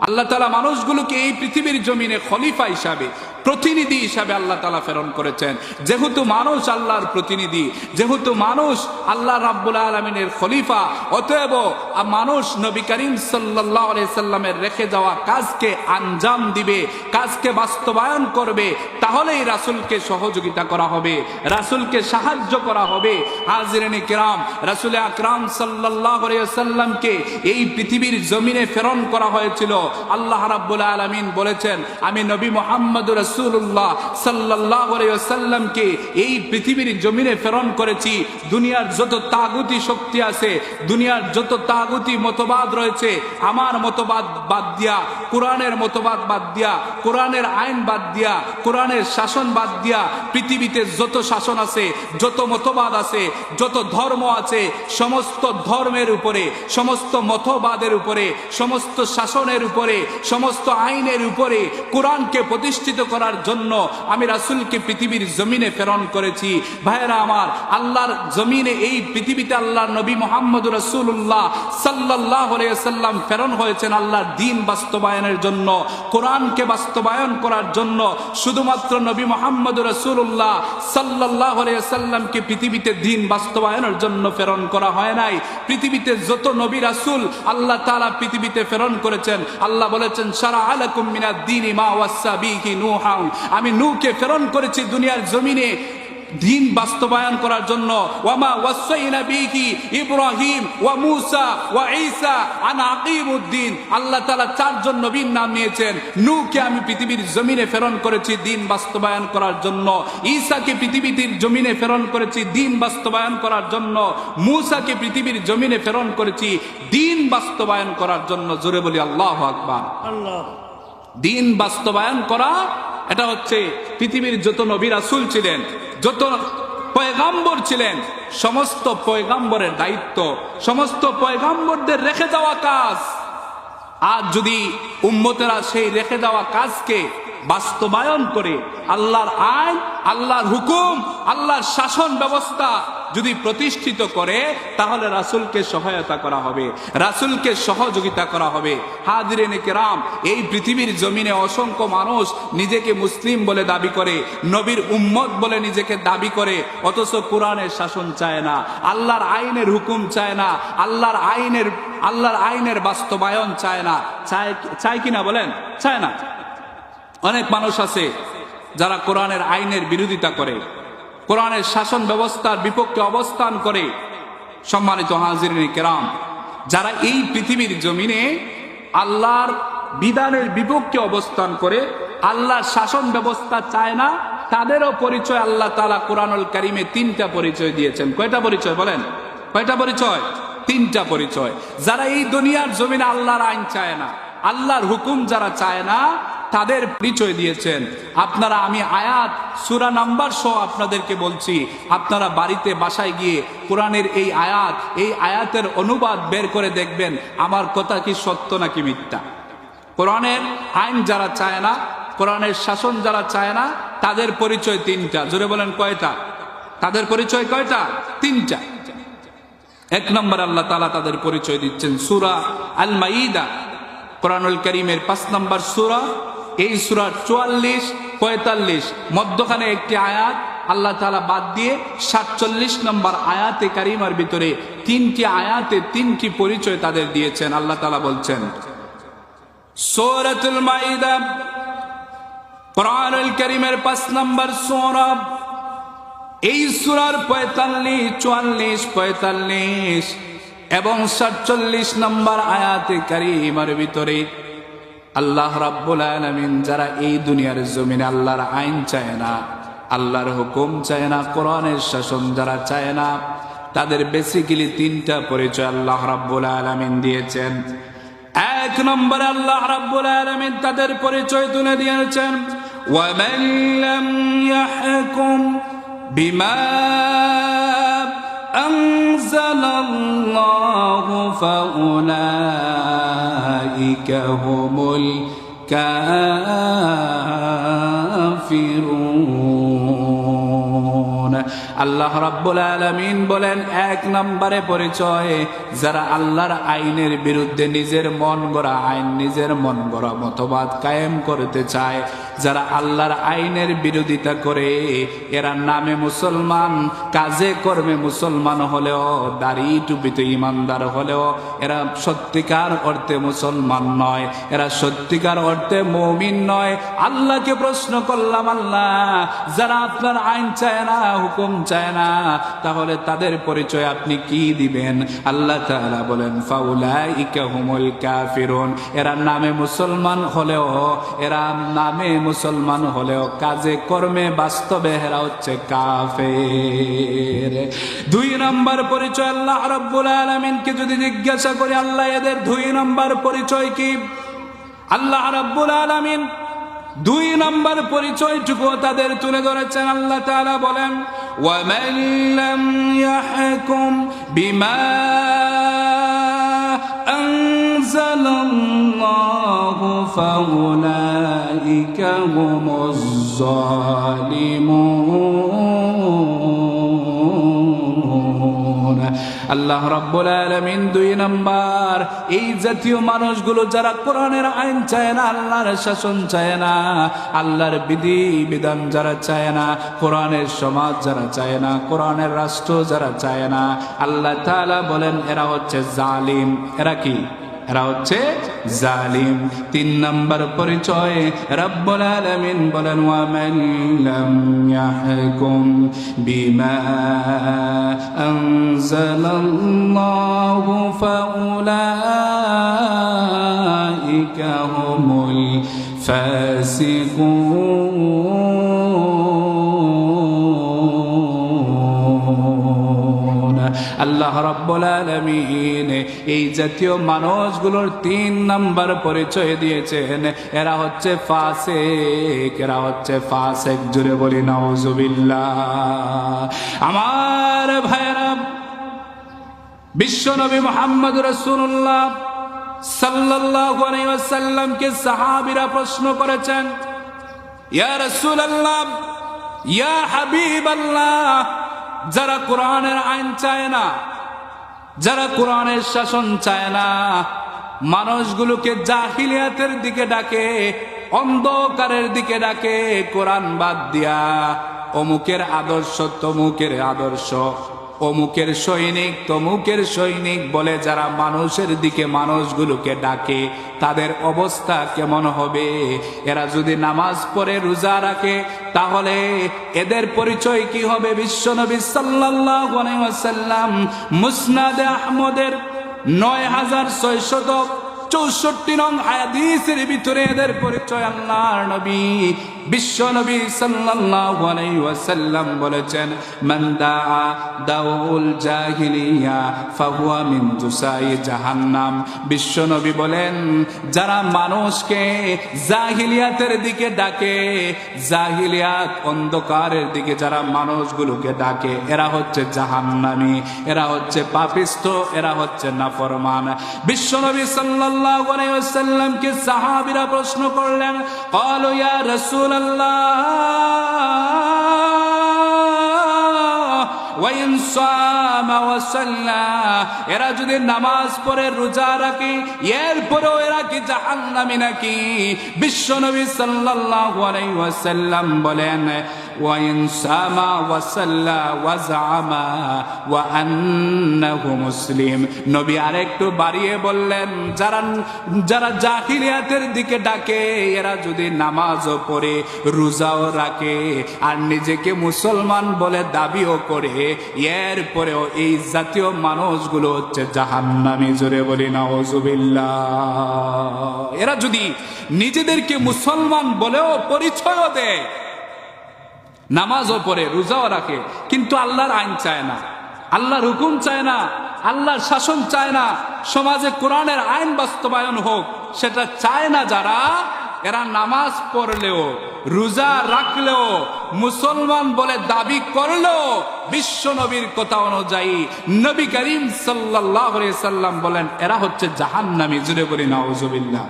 আল্লাহ তাআলা মানুষগুলোকে এই পৃথিবীর জমিনে খলিফা হিসাবে, প্রতিনিধি হিসাবে আল্লাহ তাআলা প্রেরণ করেছেন। যেহেতু মানুষ আল্লাহর প্রতিনিধি, যেহেতু মানুষ আল্লাহ রাব্বুল আলামিনের খলিফা, অতএব মানুষ নবী করিম সাল্লাল্লাহু আলাইহি সাল্লামের রেখে যাওয়া কাজকে আঞ্জাম দিবে, কাজকে বাস্তবায়ন করবে। তাহলেই রাসূলকে সহযোগিতা করা হবে, রাসূলকে সাহায্য করা হবে। হাজিরিনে কিরাম, রাসূল আকরাম সাল্লাল্লাহু আলাইহি ওয়াসাল্লামকে এই পৃথিবীর জমিনে প্রেরণ করা হয়েছিল। আল্লাহ রাব্বুল আলামিন বলেছেন, আমি নবী মুহাম্মদুর রাসূলুল্লাহ সাল্লাল্লাহু আলাইহি ওয়াসাল্লামকে এই পৃথিবীর জমিনে প্রেরণ করেছি। দুনিয়ার যত তাগুতি শক্তি আছে, দুনিয়ার যত তাগুতি মতবাদ রয়েছে, আমার মতবাদ বাদ দিয়া, কোরআনের মতবাদ বাদ দিয়া, কোরআনের আইন বাদ দিয়া, কোরআনের শাসন বাদ দিয়া, পৃথিবীতে যত শাসন আছে, যত মতবাদ আছে, যত ধর্ম আছে, সমস্ত ধর্মের উপরে, সমস্ত মতবাদের উপরে, সমস্ত শাসনের উপরে, সমস্ত আইনের উপরে কোরআনকে প্রতিষ্ঠিত করার জন্য আমি রাসূলকে পৃথিবীর জমিনে প্রেরণ করেছি। ভাইরা আমার, আল্লাহর জমিনে এই পৃথিবীতে আল্লাহর নবী মুহাম্মদুর রাসূলুল্লাহ সাল্লাল্লাহু আলাইহি ওয়াসাল্লাম প্রেরণ হয়েছেন আল্লাহর দ্বীন বাস্তবায়নের জন্য, কোরআনকে বাস্তবায়ন করার জন্য। শুধুমাত্র নবী মুহাম্মদুর রাসূলুল্লাহ সাল্লাল্লাহু আলাইহি ওয়াসাল্লামকে পৃথিবীতে দ্বীন বাস্তবায়নের জন্য প্রেরণ করা হয় নাই। পৃথিবীতে যত নবী রাসূল আল্লাহ তাআলা পৃথিবীতে প্রেরণ করেছেন, আল্লাহ বলেছেন, শারা আলাকুম মিনাদ দ্বীনি মা ওয়াসা বিহি নূহা, আমি নূহকে প্রেরণ করেছি দুনিয়ার জমিনে দ্বীন বাস্তবায়ন করার জন্য। ওয়ামা ওয়াসাইনা বিহি ইব্রাহিম ওয়া মূসা ওয়া ঈসা আন আকিমুদ্দিন। আল্লাহ তাআলা চারজন নবীর নাম নিয়েছেন। নূহকে আমি পৃথিবীর জমিনে প্রেরণ করেছি দ্বীন বাস্তবায়ন করার জন্য, ঈসাকে পৃথিবীর জমিনে প্রেরণ করেছি দ্বীন বাস্তবায়ন করার জন্য, মূসাকে পৃথিবীর জমিনে প্রেরণ করেছি দ্বীন বাস্তবায়ন করার জন্য। জোরে বলি আল্লাহু আকবার। আল্লাহ। দ্বীন বাস্তবায়ন করা, এটা হচ্ছে পৃথিবীর যত নবী রাসূল ছিলেন, যত পয়গাম্বর ছিলেন, সমস্ত পয়গাম্বরের দায়িত্ব, সমস্ত পয়গাম্বরদের রেখে যাওয়া কাজ। আজ যদি উম্মতেরা সেই রেখে যাওয়া কাজকে বাস্তবায়ন করে আল্লাহর আইন, আল্লাহর হুকুম, আল্লাহর শাসন ব্যবস্থা যদি প্রতিষ্ঠিত করে, তাহলে রাসূলকে সহায়তা করা হবে, রাসূলকে সহযোগিতা করা হবে। হাজিরিনে কিরাম, এই পৃথিবীর জমিনে অসংখ্য মানুষ নিজেকে মুসলিম বলে দাবি করে, নবীর উম্মত বলে নিজেকে দাবি করে, অথচ কোরআনের শাসন চায় না, আল্লাহর আইনের হুকুম চায় না, আল্লাহর আইনের বাস্তবায়ন চায় না। চায় কিনা বলেন? চায় না। অনেক মানুষ আছে যারা কোরআনের আইনের বিরোধিতা করে, কোরআনের শাসন ব্যবস্থার বিপক্ষে অবস্থান করে। সম্মানিত হাজিরিনে কেরাম, যারা এই পৃথিবীর জমিনে আল্লাহর বিধানের বিপক্ষে অবস্থান করে, আল্লাহর শাসন ব্যবস্থা চায় না, তাদেরও পরিচয় আল্লাহ তাআলা কোরআনুল কারীমে তিনটা পরিচয় দিয়েছেন। কয়টা পরিচয় বলেন? কয়টা পরিচয়? তিনটা পরিচয়। যারা এই দুনিয়ার জমিনে আল্লাহর আইন চায় না, আল্লাহর হুকুম যারা চায় না, তাদের পরিচয় দিয়েছেন। আপনারা, আমি আয়াত সূরা নাম্বার সহ আপনাদেরকে বলছি, আপনারা বাড়িতে বাসায় গিয়ে কোরআনের এই আয়াতের অনুবাদ বের করে দেখবেন আমার কথা কি সত্য নাকি মিথ্যা। কোরআনের আইন যারা চায় না, কোরআনের শাসন যারা চায় না, তাদের পরিচয় তিনটা। জোরে বলেন কয়টা? তাদের পরিচয় কয়টা? তিনটা। এক নম্বর, আল্লাহ তাআলা তাদের পরিচয় দিচ্ছেন সূরা আল মাইদা, কোরআনুল কারীমের 5 নম্বর সূরা। এই সূরার 44, 45 মধ্যখানে একটি আয়াত আল্লাহ তাআলা বাদ দিয়ে 47 নম্বর আয়াতে কারিমার ভিতরে তিনটি আয়াতে তিনটি পরিচয় তাদের দিয়েছেন। আল্লাহ তাআলা বলছেন, সূরাতুল মাইদা, কোরআনুল কারীমের 5 নম্বর সূরা, এই সূরার 45, 44, 45 এবং 47 নম্বর আয়াতে কারীমার ভিতরে আল্লাহ রাব্বুল আলামিন যারা এই দুনিয়ার জমিনে আল্লাহর আইন চায় না, আল্লাহর হুকুম চায় না, কোরআনের শাসন যারা চায় না, তাদের বেসিক্যালি তিনটা পরিচয় আল্লাহ রাব্বুল আলামিন দিয়েছেন। এক নম্বরে আল্লাহ রাব্বুল আলামিন তাদের পরিচয় তুলে দিয়েছেন, ওয়ামান লাম ইয়াহকুম বিমা আনজালাল্লাহু ফাউলাইকা হুমুল কাফিরুন। আল্লাহ রাব্বুল আলামিন বলেন, এক নম্বরে পরিচয় যারা আল্লাহর আইনের বিরুদ্ধে নিজের মন গড়া আইন, নিজের মন গড়া মতবাদ কায়েম করতে চায়, যারা আল্লাহর আইনের বিরোধিতা করে, এরা নামে মুসলমান, কাজে কর্মে মুসলমান হলেও, দাড়ি টুপিতে ইমানদার হলেও এরা সত্যিকার অর্থে মুসলমান নয়, এরা সত্যিকার অর্থে মুমিন নয়। আল্লাহকে প্রশ্ন করলাম, আল্লাহ যারা আপনার আইন চায় না, হুকুম চায় না, তাহলে তাদের পরিচয় আপনি কি দিবেন? আল্লাহ তাআলা বলেন, ফাউলাইকা হুমুল কাফিরুন। এরা নামে মুসলমান হলেও, এরা নামে মুসলমান হলেও কাজে কর্মে বাস্তবে এরা হচ্ছে কাফের। দুই নম্বর পরিচয় আল্লাহ রাব্বুল আলামিনকে যদি জিজ্ঞাসা করি, আল্লাহ এদের দুই নম্বর পরিচয় কি? আল্লাহ রাব্বুল আলামিন দুই নম্বর পরিচয়টুকু তাদের তুলে ধরেছেন। আল্লাহ তাআলা বলেন, ওয়ামান লাম ইয়াহকুম বিমা আনজালাল্লাহু ফাউলাইকা হুমুজ জালিমুন। আল্লাহ রাব্বুল আলামিন দুই নাম্বার এই জাতীয় মানুষগুলো যারা কোরআনের আইন চায় না, আল্লাহর শাসন চায় না, আল্লাহর বিধি বিধান যারা চায় না, কোরআনের সমাজ যারা চায় না, কোরআনের রাষ্ট্র যারা চায় না, আল্লাহ তাআলা বলেন এরা হচ্ছে জালিম। এরা কি? এরা হচ্ছে জালিম। তিন নম্বর পরিচয় রব্বুল আলামিন বলেন, ওয়ামান লাম ইয়াহকুম বিমা আনজালাল্লাহু ফাউলাইকা হুমুল ফাসিকুন। আল্লাহ রাব্বুল আলামিন এই জাতীয় মানুষগুলোর তিন নাম্বার পরিচয় দিয়েছেন, এরা হচ্ছে ফাসিক, এরা হচ্ছে ফাসিক। জুড়ে বলি নাউজুবিল্লাহ। আমার ভাইরা, বিশ্বনবী মুহাম্মদ রাসূলুল্লাহ সাল্লাল্লাহু আলাইহি ওয়াসাল্লামকে সাহাবীরা প্রশ্ন করেছেন, ইয়া রাসূলুল্লাহ, ইয়া হাবিবাল্লাহ, যারা কোরআনের আইন চায় না, যারা কোরআনের শাসন চায় না, মানুষগুলোকে জাহিলিয়াতের দিকে ডাকে, অন্ধকারের দিকে ডাকে, কোরআন বাদ দিয়া অমুকের আদর্শ তমুকের আদর্শ, অমুকের সৈনিক তমুকের সৈনিক বলে যারা মানুষের দিকে মানুষগুলোকে ডাকে, তাদের অবস্থা কেমন হবে? এরা যদি নামাজ পড়ে রোজা রাখে, তাহলে এদের পরিচয় কি হবে? বিশ্বনবী সাল্লাল্লাহু আলাইহি ওয়াসাল্লাম মুসনাদে আহমদের 9664 নং হাদিসের ভিতরে এদের পরিচয় আল্লাহর নবী বিশ্বনবী সাল্লাল্লাহু আলাইহি ওয়াসাল্লাম বলেছেন, মান দাআ দাউল জাহিলিয়া ফাহুয়া মিন জুসাই জাহান্নাম। বিশ্বনবী বলেন, যারা মানুষকে জাহিলিয়াতের দিকে ডাকে, জাহিলিয়াত অন্ধকারের দিকে যারা মানুষগুলোকে ডাকে, এরা হচ্ছে জাহান্নামী, এরা হচ্ছে পাপিষ্ঠ, এরা হচ্ছে নাফরমান। বিশ্বনবী সাল্লাল্লাহু আলাইহি ওয়াসাল্লামকে সাহাবীরা প্রশ্ন করলেন, ক্বালু ইয়া রাসূল এরা যদি নামাজ পড়ে রোজা রাখে, এরপরেও এরা কি জাহান্নামী নাকি? বিশ্বনবী সাল্লাল্লাহু আলাইহি ওয়াসাল্লাম বলেন, ওয়াইন সামা ওয়াসাল্লা ওয়াজামা ওয়া আন্নাহু মুসলিম। নবী আরেকটু বাড়িয়ে বললেন, যারা জাহিলিয়াতের দিকে ডাকে, এরা যদি নামাজও পড়ে রোজাও রাখে আর নিজেকে মুসলমান বলে দাবিও করে, এরপরেও এই জাতীয় মানুষগুলো হচ্ছে জাহান্নামী। জোরে বলি নাউজুবিল্লাহ। এরা যদি নিজেদেরকে মুসলমান বলেও পরিচয়ও দেয়, নামাজও পড়ে রোজাও রাখে, কিন্তু আল্লাহর আইন চায় না, আল্লাহর হুকুম চায় না, আল্লাহর শাসন চায় না, সমাজে কোরআনের আইন বাস্তবায়ন হোক, সেটা চায় না যারা, এরা নামাজ পড়লেও রোজা রাখলেও মুসলমান বলে দাবি করলেও বিশ্ব নবীর কথা অনুযায়ী নবী করিম সাল্লাল্লাহু আলাইহি সাল্লাম বলেন, এরা হচ্ছে জাহান্নামী। জুড়ে বলি নাউজুবিল্লাহ।